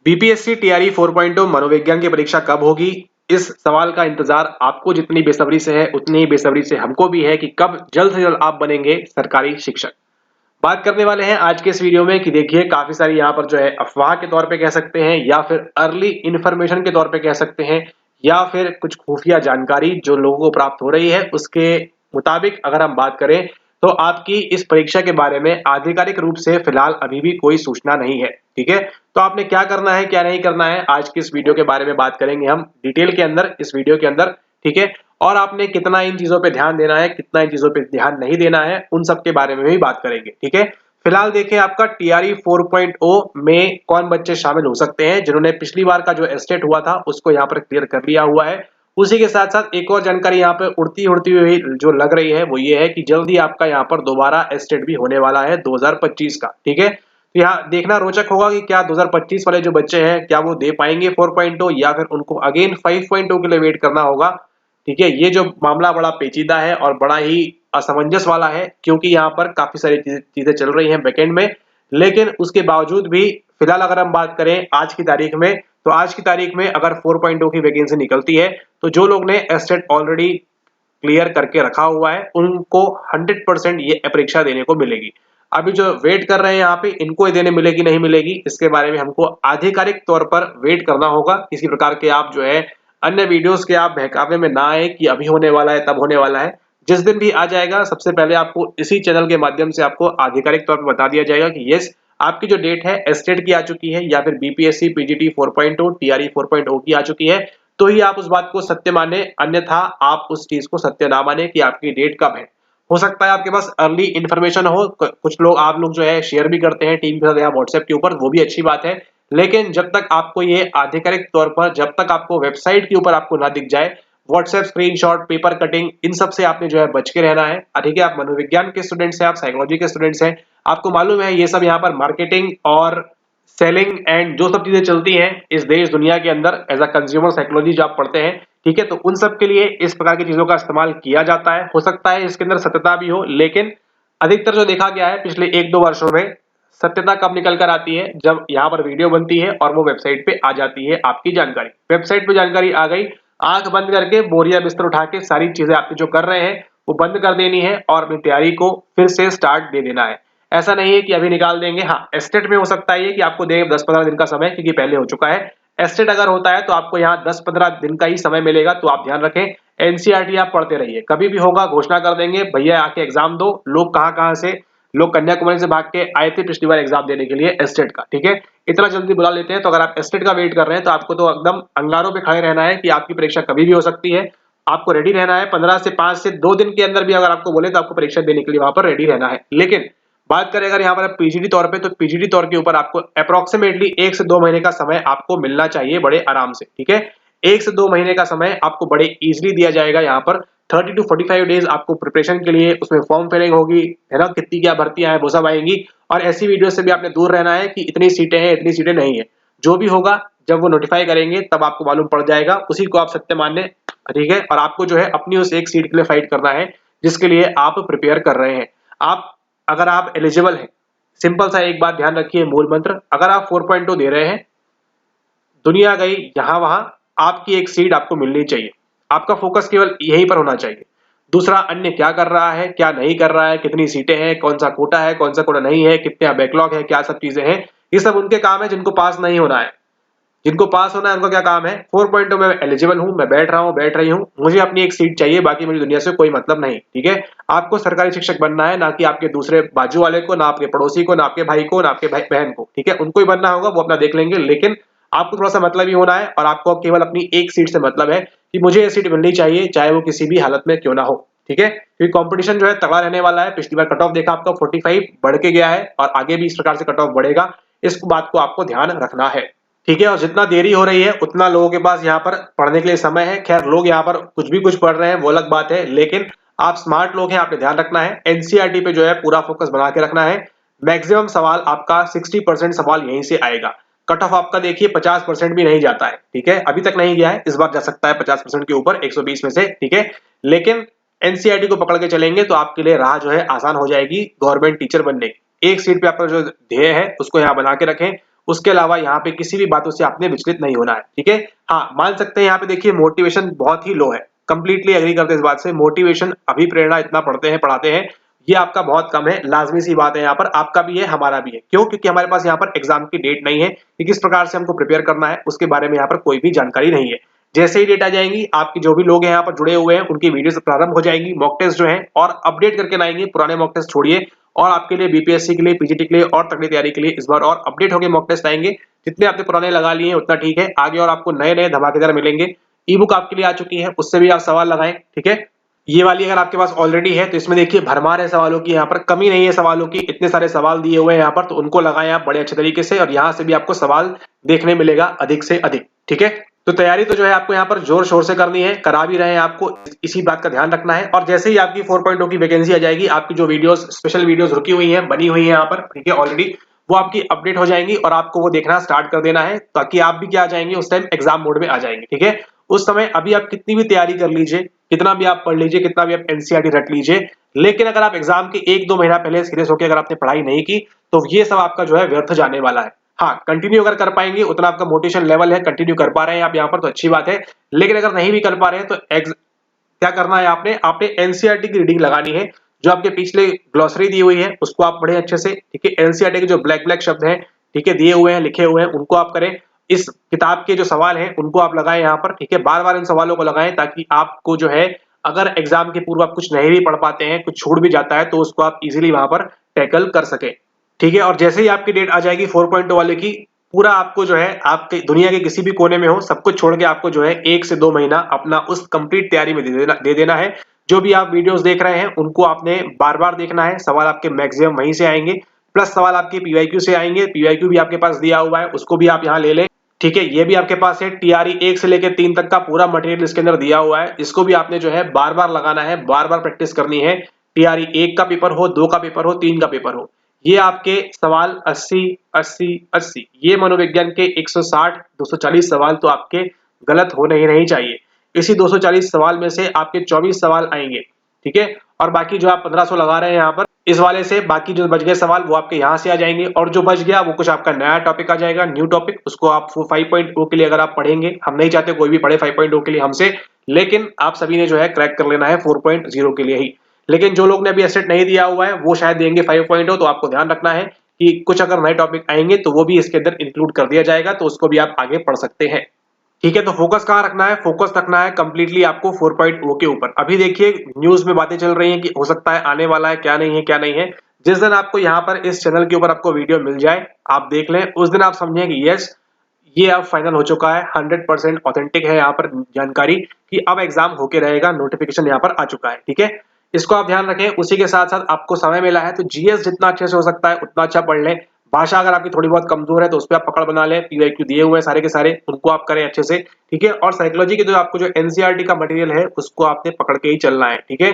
BPSC TRE 4.0 मनोविज्ञान की परीक्षा कब होगी? इस सवाल का इंतजार आपको जितनी बेसब्री से है उतनी ही बेसब्री से हमको भी है कि कब जल्द से जल्द आप बनेंगे सरकारी शिक्षक। बात करने वाले हैं आज के इस वीडियो में कि देखिए काफी सारी यहाँ पर जो है अफवाह के तौर पे कह सकते हैं या फिर अर्ली इंफॉर्मेशन के तौर पे कह सकते हैं या फिर कुछ खुफिया जानकारी जो लोगों को प्राप्त हो रही है उसके मुताबिक अगर हम बात करें तो आपकी इस परीक्षा के बारे में आधिकारिक रूप से फिलहाल अभी भी कोई सूचना नहीं है। ठीक है, तो आपने क्या करना है क्या नहीं करना है आज की इस वीडियो के बारे में बात करेंगे हम डिटेल के अंदर इस वीडियो के अंदर। ठीक है, और आपने कितना इन चीजों पे ध्यान देना है कितना इन चीजों पे ध्यान नहीं देना है उन सब के बारे में भी बात करेंगे। ठीक है, फिलहाल देखें आपका टीआरई 4.0 में कौन बच्चे शामिल हो सकते हैं जिन्होंने पिछली बार का जो एस्टेट हुआ था उसको यहाँ पर क्लियर कर लिया हुआ है। उसी के साथ साथ एक और जानकारी यहाँ पे उड़ती उड़ती हुई जो लग रही है वो ये है कि जल्दी आपका यहाँ पर दोबारा एस्टेट भी होने वाला है 2025 का। ठीक है, तो यहाँ देखना रोचक होगा कि क्या 2025 वाले जो बच्चे हैं क्या वो दे पाएंगे 4.0 या फिर उनको अगेन 5.0 के लिए वेट करना होगा। ठीक है, ये जो मामला बड़ा पेचीदा है और बड़ा ही असमंजस वाला है क्योंकि यहाँ पर काफी सारी चीजें चल रही हैं बैकएंड में, लेकिन उसके बावजूद भी फिलहाल अगर हम बात करें आज की तारीख में तो आज की तारीख में अगर 4.0 की वैकेंसी निकलती है तो जो लोग ने एस्टेट ऑलरेडी क्लियर करके रखा हुआ है उनको 100% ये परीक्षा देने को मिलेगी। अभी जो वेट कर रहे हैं यहाँ पे इनको देने मिलेगी नहीं मिलेगी इसके बारे में हमको आधिकारिक तौर पर वेट करना होगा। किसी प्रकार के आप जो है अन्य वीडियोस के आप बहकावे में ना आए कि अभी होने वाला है तब होने वाला है। जिस दिन भी आ जाएगा सबसे पहले आपको इसी चैनल के माध्यम से आपको आधिकारिक तौर पर बता दिया जाएगा कि यस आपकी जो डेट है एस्टेट की आ चुकी है या फिर बीपीएससी पीजीटी 4.0 टीआरई 4.0 की आ चुकी है, तो ही आप उस बात को सत्य माने, अन्यथा आप उस चीज को सत्य ना माने कि आपकी डेट कब है। हो सकता है आपके पास अर्ली इन्फॉर्मेशन हो, कुछ लोग आप लोग जो है शेयर भी करते हैं टीम के साथ या व्हाट्सएप के ऊपर, वो भी अच्छी बात है, लेकिन जब तक आपको ये आधिकारिक तौर पर जब तक आपको वेबसाइट के ऊपर आपको ना दिख जाए WhatsApp screenshot paper cutting in सब से आपने जो है बच के रहना है। ठीक है, आप मनोविज्ञान के स्टूडेंट्स हैं, आप साइकोलॉजी के स्टूडेंट्स हैं, आपको मालूम है ये सब यहाँ पर मार्केटिंग और सेलिंग एंड जो सब चीजें चलती हैं इस देश दुनिया के अंदर एज अ कंज्यूमर साइकोलॉजी जो आप पढ़ते हैं। ठीक है, तो उन सब के लिए इस प्रकार की चीजों का इस्तेमाल किया जाता है। हो सकता है इसके अंदर सत्यता भी हो, लेकिन अधिकतर जो देखा गया है पिछले 1-2 वर्षों में सत्यता कब निकल कर आती है जब यहाँ पर वीडियो बनती है और वो वेबसाइट पे आ जाती है आपकी जानकारी। वेबसाइट पे जानकारी आ गई, आंख बंद करके बोरिया बिस्तर उठा के सारी चीजें आपकी जो कर रहे हैं वो बंद कर देनी है और अपनी तैयारी को फिर से स्टार्ट दे देना है। ऐसा नहीं है कि अभी निकाल देंगे। हाँ, एस्टेट में हो सकता है कि आपको दे 10-15 दिन का समय क्योंकि पहले हो चुका है। एस्टेट अगर होता है तो आपको यहाँ 10-15 दिन का ही समय मिलेगा, तो आप ध्यान रखें एनसीईआरटी आप पढ़ते रहिए, कभी भी होगा घोषणा कर देंगे भैया आके एग्जाम दो। लोग कहाँ से लोग कन्याकुमारी से भाग के आए थे पिछली बार एग्जाम देने के लिए एस्टेट का। ठीक है, इतना जल्दी बुला लेते हैं, तो अगर आप एस्टेट का वेट कर रहे हैं तो आपको तो एकदम अंगारों पे खड़े रहना है कि आपकी परीक्षा कभी भी हो सकती है। आपको रेडी रहना है, 15 से 5 से 2 दिन के अंदर भी अगर आपको बोले तो आपको परीक्षा देने के लिए वहां पर रेडी रहना है। लेकिन बात करें अगर यहाँ पर पीजीडी तौर पे तो पीजीडी तौर के ऊपर आपको अप्रोक्सीमेटली 1 से 2 महीने का समय आपको मिलना चाहिए बड़े आराम से। ठीक है, 1 से 2 महीने का समय आपको बड़े इजीली दिया जाएगा। यहाँ पर 30 टू 45 डेज आपको प्रिपरेशन के लिए, उसमें फॉर्म फिलिंग होगी है ना, कितनी क्या भर्तियां हैं वो सब आएंगी, और ऐसी वीडियो से भी आपने दूर रहना है कि इतनी सीटें हैं इतनी सीटें नहीं है। जो भी होगा जब वो नोटिफाई करेंगे तब आपको मालूम पड़ जाएगा, उसी को आप सत्य मानने। ठीक है, और आपको जो है अपनी उस एक सीट के लिए फाइट करना है जिसके लिए आप प्रिपेयर कर रहे हैं। आप अगर आप एलिजिबल हैं, सिंपल सा एक बात ध्यान रखिए, मूल मंत्र, अगर आप 4.2 दे रहे हैं दुनिया गई यहां वहां, आपकी एक सीट आपको मिलनी चाहिए। आपका फोकस केवल यहीं पर होना चाहिए। दूसरा अन्य क्या कर रहा है क्या नहीं कर रहा है, कितनी सीटें हैं, कौन सा कोटा है कौन सा कोटा नहीं है, कितने बैकलॉग है, क्या सब चीजें हैं, ये सब उनके काम है जिनको पास नहीं होना है। जिनको पास होना है उनका क्या काम है, 4.2 में एलिजिबल हूं, मैं बैठ रहा हूं बैठ रही हूं, मुझे अपनी एक सीट चाहिए, बाकी मुझे दुनिया से कोई मतलब नहीं। ठीक है, आपको सरकारी शिक्षक बनना है, ना कि आपके दूसरे बाजू वाले को, ना आपके पड़ोसी को, ना आपके भाई को, ना आपके भाई बहन को। ठीक है, उनको ही बनना होगा, वो अपना देख लेंगे, लेकिन आपको थोड़ा सा मतलब ही होना है और आपको केवल अपनी एक सीट से मतलब है कि मुझे ये सीट मिलनी चाहिए चाहे वो किसी भी हालत में क्यों ना हो। ठीक है, क्योंकि कंपटीशन जो है तगड़ा रहने वाला है। पिछली बार कट ऑफ देखा आपका 45 बढ़ के गया है और आगे भी इस प्रकार से कट ऑफ बढ़ेगा, इस बात को आपको ध्यान रखना है। ठीक है, और जितना देरी हो रही है उतना लोगों के पास यहाँ पर पढ़ने के लिए समय है। खैर लोग यहाँ पर कुछ पढ़ रहे हैं वो अलग बात है, लेकिन आप स्मार्ट लोग हैं, आपने ध्यान रखना है एनसीईआरटी पे जो है पूरा फोकस बना के रखना है। मैक्सिमम सवाल आपका 60% सवाल यहीं से आएगा। कट ऑफ आपका देखिए 50% भी नहीं जाता है। ठीक है, अभी तक नहीं गया है, इस बार जा सकता है 50% के ऊपर 120 में से। ठीक है, लेकिन एनसीईआरटी को पकड़ के चलेंगे तो आपके लिए राह जो है आसान हो जाएगी गवर्नमेंट टीचर बनने की। एक सीट पे आपका जो ध्येय है उसको यहाँ बना के रखें, उसके अलावा यहाँ पे किसी भी बातों से आपने विचलित नहीं होना है, ठीक है। हाँ, मान सकते हैं यहाँ पे देखिए मोटिवेशन बहुत ही लो है, कंप्लीटली एग्री करते हैं इस बात से। मोटिवेशन, अभिप्रेरणा इतना पढ़ते हैं पढ़ाते हैं, ये आपका बहुत कम है। लाजमी सी बात है, यहाँ पर आपका भी है हमारा भी है। क्यों? क्योंकि हमारे पास यहाँ पर एग्जाम की डेट नहीं है कि किस प्रकार से हमको प्रिपेयर करना है, उसके बारे में यहाँ पर कोई भी जानकारी नहीं है। जैसे ही डेट आ जाएंगी, आपके जो भी लोग हैं यहाँ पर जुड़े हुए हैं उनकी वीडियोस प्रारंभ हो जाएंगी, मॉक टेस्ट जो है और अपडेट करके लाएंगे। पुराने मॉक टेस्ट छोड़िए और आपके लिए बीपीएससी के लिए, पीजीटी के लिए और तगड़ी तैयारी के लिए इस बार और अपडेट होकर मॉक टेस्ट आएंगे। जितने आपने पुराने लगा लिए हैं उतना ठीक है, आगे और आपको नए नए धमाकेदार मिलेंगे। ई बुक आपके लिए आ चुकी है, उससे भी आप सवाल लगाएं, ठीक है। ये वाली अगर आपके पास ऑलरेडी है तो इसमें देखिए भरमार है सवालों की, यहाँ पर कमी नहीं है सवालों की, इतने सारे सवाल दिए हुए हैं यहाँ पर, तो उनको लगाएं आप बड़े अच्छे तरीके से और यहाँ से भी आपको सवाल देखने मिलेगा अधिक से अधिक, ठीक है। तो तैयारी तो जो है आपको यहाँ पर जोर शोर से करनी है, करा भी रहे हैं, आपको इसी बात का ध्यान रखना है। और जैसे ही आपकी 4.0 की वैकेंसी आ जाएगी, आपकी जो वीडियोस, स्पेशल वीडियोस रुकी हुई हैं, बनी हुई है यहाँ पर, ठीक है, ऑलरेडी वो आपकी अपडेट हो जाएंगी और आपको वो देखना स्टार्ट कर देना है, ताकि आप भी क्या आ जाएंगे उस टाइम एग्जाम मोड में आ जाएंगे, ठीक है। उस समय अभी आप कितनी भी तैयारी कर लीजिए, कितना भी आप पढ़ लीजिए, कितना भी आप एनसीईआरटी रट लीजिए, लेकिन अगर आप एग्जाम के 1-2 महीना पहले सीरियस होकर अगर आपने पढ़ाई नहीं की तो ये सब आपका जो है व्यर्थ जाने वाला है। हाँ, कंटिन्यू अगर कर पाएंगे, उतना आपका मोटिवेशन लेवल है, कंटिन्यू कर पा रहे हैं आप यहाँ पर तो अच्छी बात है। लेकिन अगर नहीं भी कर पा रहे हैं तो क्या करना है, आपने एनसीईआरटी की रीडिंग लगानी है। जो आपके पिछले ग्लॉसरी दी हुई है उसको आप पढ़ें अच्छे से, ठीक है। एनसीईआरटी के जो ब्लैक ब्लैक शब्द हैं, ठीक है, दिए हुए हैं, लिखे हुए हैं, उनको आप करें। इस किताब के जो सवाल हैं उनको आप लगाएं यहाँ पर, ठीक है। बार बार इन सवालों को लगाएं ताकि आपको जो है, अगर एग्जाम के पूर्व आप कुछ नहीं भी पढ़ पाते हैं, कुछ छूट भी जाता है, तो उसको आप इजीली वहां पर टैकल कर सके, ठीक है। और जैसे ही आपकी डेट आ जाएगी 4.0 वाले की, पूरा आपको जो है, आपके दुनिया के किसी भी कोने में हो, सब कुछ छोड़ के आपको जो है 1 से 2 महीना अपना उस कंप्लीट तैयारी में दे देना है। जो भी आप वीडियोस देख रहे हैं उनको आपने बार बार देखना है, सवाल आपके मैक्सिमम वहीं से आएंगे, प्लस सवाल आपके पीवाईक्यू से आएंगे। पीवाईक्यू भी आपके पास दिया हुआ है, उसको भी आप यहाँ ले लें, ठीक है। ये भी आपके पास है, टीआरई 1 से लेकर 3 तक का पूरा मटेरियल इसके अंदर दिया हुआ है। इसको भी आपने जो है बार बार लगाना है, बार बार प्रैक्टिस करनी है। टीआरई 1 का पेपर हो, 2 का पेपर हो, 3 का पेपर हो, ये आपके सवाल 80 80 80, ये मनोविज्ञान के 160 240 सवाल तो आपके गलत होने ही नहीं चाहिए। इसी 240 सवाल में से आपके 24 सवाल आएंगे, ठीक है। और बाकी जो आप 1500 लगा रहे हैं यहाँ पर, इस वाले से बाकी जो बच गए सवाल वो आपके यहाँ से आ जाएंगे, और जो बच गया वो कुछ आपका नया टॉपिक आ जाएगा, न्यू टॉपिक। उसको आप 5.0 के लिए अगर आप पढ़ेंगे, हम नहीं चाहते कोई भी पढ़े 5.0 के लिए हमसे, लेकिन आप सभी ने जो है क्रैक कर लेना है 4.0 के लिए ही। लेकिन जो लोग ने अभी एसेट नहीं दिया हुआ है वो शायद देंगे 5.0, तो आपको ध्यान रखना है कि कुछ अगर नए टॉपिक आएंगे तो वो भी इसके अंदर इंक्लूड कर दिया जाएगा, तो उसको भी आप आगे पढ़ सकते हैं, ठीक है। तो फोकस कहाँ रखना है? फोकस रखना है कंप्लीटली आपको 4.0 के ऊपर। अभी देखिए न्यूज में बातें चल रही हैं कि हो सकता है आने वाला है, क्या नहीं है क्या नहीं है। जिस दिन आपको यहाँ पर इस चैनल के ऊपर आपको वीडियो मिल जाए, आप देख लें, उस दिन आप समझें कि यस, ये अब फाइनल हो चुका है, 100% ऑथेंटिक है यहाँ पर जानकारी कि अब एग्जाम होके रहेगा, नोटिफिकेशन यहाँ पर आ चुका है, ठीक है। इसको आप ध्यान रखें। उसी के साथ साथ आपको समय मिला है तो जीएस जितना अच्छे से हो सकता है उतना अच्छा पढ़ लें। भाषा अगर आपकी थोड़ी बहुत कमजोर है तो उस पर आप पकड़ बना लें, पीवाईक्यू दिए हुए हैं सारे के सारे, उनको आप करें अच्छे से, ठीक है। और साइकोलॉजी के जो आपको जो एनसीईआरटी का मटेरियल है उसको आपने पकड़ के ही चलना है, ठीक है।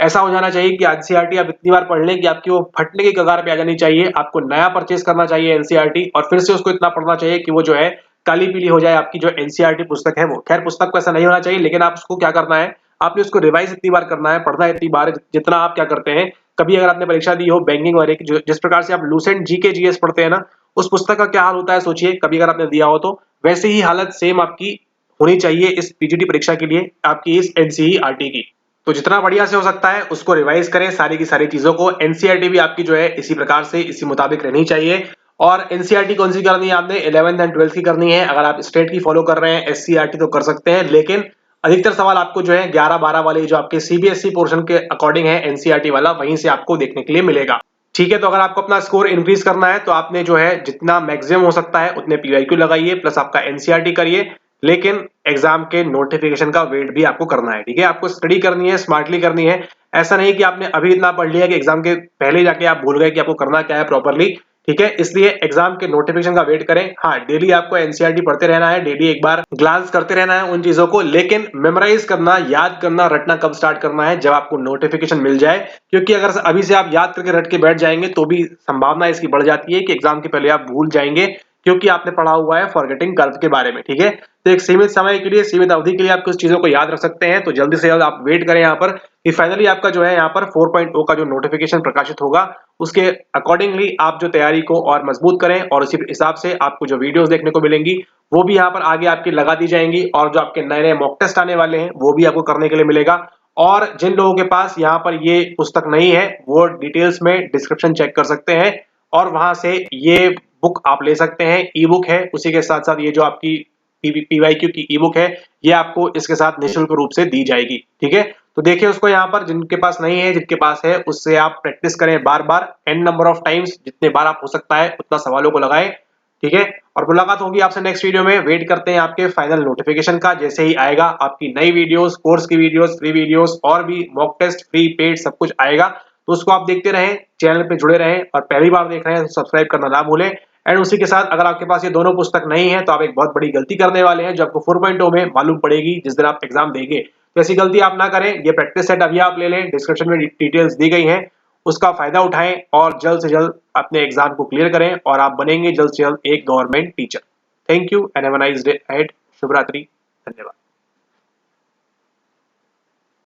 ऐसा हो जाना चाहिए कि एनसीईआरटी आप इतनी बार पढ़ लें कि आपकी वो फटने की कगार पे आ जानी चाहिए। आपको नया परचेज करना चाहिए एनसीईआरटी, और फिर से उसको इतना पढ़ना चाहिए कि वो जो है काली पीली हो जाए आपकी जो एनसीईआरटी पुस्तक है वो। खैर पुस्तक को ऐसा नहीं होना चाहिए, लेकिन आप उसको क्या करना है, आपने उसको रिवाइज इतनी बार करना है, पढ़ना है इतनी बार जितना आप क्या करते हैं, कभी अगर आपने परीक्षा दी हो बैंकिंग वगैरह की, जिस प्रकार से आप लूसेंट जीके जीएस पढ़ते हैं ना, उस पुस्तक का क्या हाल होता है सोचिए, कभी अगर आपने दिया हो तो। वैसे ही हालत सेम आपकी होनी चाहिए इस पीजीटी परीक्षा के लिए, आपकी इस एनसीईआरटी की। तो जितना बढ़िया से हो सकता है उसको रिवाइज करें, सारी की सारी चीजों को। एनसीईआरटी भी आपकी जो है इसी प्रकार से, इसी मुताबिक रहनी चाहिए। और एनसीईआरटी कौन सी करनी है आपने? 11th एंड 12th की करनी है। अगर आप स्टेट की फॉलो कर रहे हैं एससीईआरटी तो कर सकते हैं, लेकिन अधिकतर सवाल आपको जो है 11-12 वाले जो आपके सीबीएसई पोर्शन के अकॉर्डिंग है एनसीईआरटी वाला, वहीं से आपको देखने के लिए मिलेगा, ठीक है। तो अगर आपको अपना स्कोर इंक्रीज करना है तो आपने जो है जितना मैक्सिमम हो सकता है उतने पीवाईक्यू लगाइए, प्लस आपका एनसीईआरटी करिए, लेकिन एग्जाम के नोटिफिकेशन का वेट भी आपको करना है, ठीक है। आपको स्टडी करनी है, स्मार्टली करनी है। ऐसा नहीं कि आपने अभी इतना पढ़ लिया कि एग्जाम के पहले जाके आप भूल गए कि आपको करना क्या है प्रॉपरली, ठीक है। इसलिए एग्जाम के नोटिफिकेशन का वेट करें। हाँ, डेली आपको एनसीईआरटी पढ़ते रहना है, डेली एक बार ग्लांस करते रहना है उन चीजों को, लेकिन मेमोराइज करना, याद करना, रटना कब स्टार्ट करना है? जब आपको नोटिफिकेशन मिल जाए। क्योंकि अगर अभी से आप याद करके रट के बैठ जाएंगे तो भी संभावना इसकी बढ़ जाती है कि एग्जाम के पहले आप भूल जाएंगे क्योंकि आपने पढ़ा हुआ है फॉरगेटिंग कर्व के बारे में, ठीक है। तो एक सीमित समय के लिए, सीमित अवधि के लिए आप कुछ चीजों को याद रख सकते हैं। तो जल्दी से जल्द आप वेट करें यहाँ पर कि फाइनली आपका जो है यहाँ पर 4.0 का जो नोटिफिकेशन प्रकाशित होगा, उसके अकॉर्डिंगली आप जो तैयारी को और मजबूत करें, और उसी हिसाब से आपको जो वीडियोस देखने को मिलेंगी वो भी यहाँ पर आगे आपकी लगा दी जाएंगी, और जो आपके नए नए मॉक टेस्ट आने वाले हैं वो भी आपको करने के लिए मिलेगा। और जिन लोगों के पास यहाँ पर ये पुस्तक नहीं है वो डिटेल्स में डिस्क्रिप्शन चेक कर सकते हैं, और वहां से ये बुक आप ले सकते हैं। ई बुक है, उसी के साथ साथ ये जो आपकी पीवाईक्यू की ई बुक है ये आपको इसके साथ निःशुल्क रूप से दी जाएगी, ठीक है। तो देखिए उसको यहाँ पर, जिनके पास नहीं है, जिनके पास है उससे आप प्रैक्टिस करें बार बार, एन नंबर ऑफ टाइम्स, जितने बार आप हो सकता है उतना सवालों को लगाएं, ठीक है। और मुलाकात होगी आपसे नेक्स्ट वीडियो में। वेट करते हैं आपके फाइनल नोटिफिकेशन का, जैसे ही आएगा आपकी नई वीडियोस, कोर्स की वीडियोस, फ्री वीडियोस और भी मॉक टेस्ट, फ्री पेड सब कुछ आएगा। तो उसको आप देखते रहें, चैनल पे जुड़े रहें, और पहली बार देख रहे हैं तो सब्सक्राइब करना ना भूलें। एंड उसी के साथ अगर आपके पास ये दोनों पुस्तक नहीं है तो आप एक बहुत बड़ी गलती करने वाले हैं, जो आपको 4.0 में मालूम पड़ेगी जिस दिन आप एग्जाम देंगे। तो ऐसी गलती आप ना करें। ये प्रैक्टिस सेट अभी आप ले लें, डिस्क्रिप्शन में डिटेल्स दी गई हैं, उसका फायदा उठाएं और जल्द से जल्द अपने एग्जाम को क्लियर करें, और आप बनेंगे जल्द से जल्द एक government teacher. Thank you and have a nice day ahead. शुभ रात्रि, धन्यवाद।